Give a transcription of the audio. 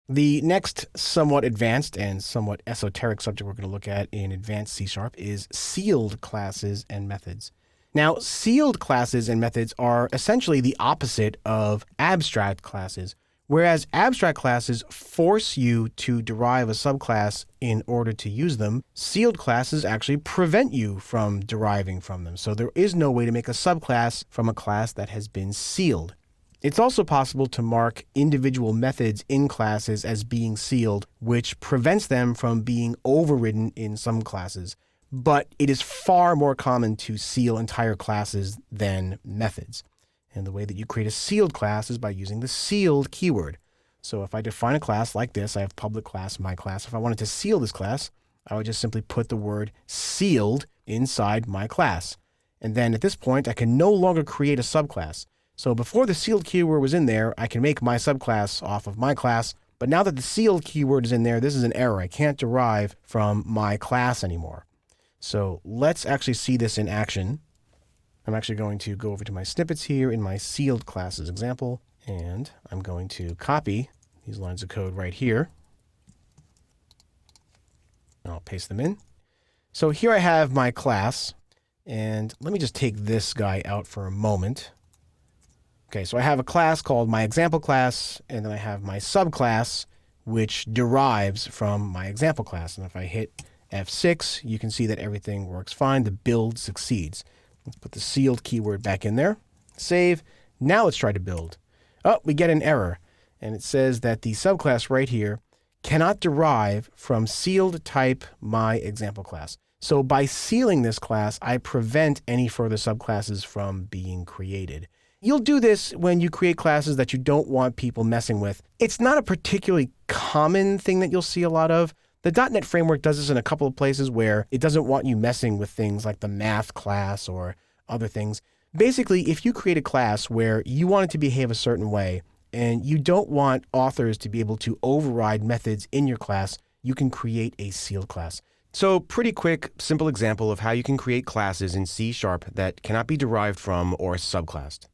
The next somewhat advanced and somewhat esoteric subject we're going to look at in advanced C# is sealed classes and methods. Now, sealed classes and methods are essentially the opposite of abstract classes. Whereas abstract classes force you to derive a subclass in order to use them, sealed classes actually prevent you from deriving from them. So there is no way to make a subclass from a class that has been sealed. It's also possible to mark individual methods in classes as being sealed, which prevents them from being overridden in some classes. But it is far more common to seal entire classes than methods. And the way that you create a sealed class is by using the sealed keyword. So if I define a class like this, I have public class, my class. If I wanted to seal this class, I would just simply put the word sealed inside my class. And then at this point, I can no longer create a subclass. So before the sealed keyword was in there, I can make my subclass off of my class. But now that the sealed keyword is in there, this is an error. I can't derive from my class anymore. So let's actually see this in action. I'm actually going to go over to my snippets here in my sealed classes example, and I'm going to copy these lines of code right here. I'll paste them in. So here I have my class, and let me just take this guy out for a moment. Okay, so I have a class called my example class, and then I have my subclass, which derives from my example class. And if I hit F6, you can see that everything works fine. The build succeeds. Let's put the sealed keyword back in there. Save. Now let's try to build. Oh, we get an error. And it says that the subclass right here cannot derive from sealed type my example class. So by sealing this class, I prevent any further subclasses from being created. You'll do this when you create classes that you don't want people messing with. It's not a particularly common thing that you'll see a lot of. The .NET Framework does this in a couple of places where it doesn't want you messing with things like the math class or other things. Basically, if you create a class where you want it to behave a certain way and you don't want authors to be able to override methods in your class, you can create a sealed class. So pretty quick, simple example of how you can create classes in C# that cannot be derived from or subclassed.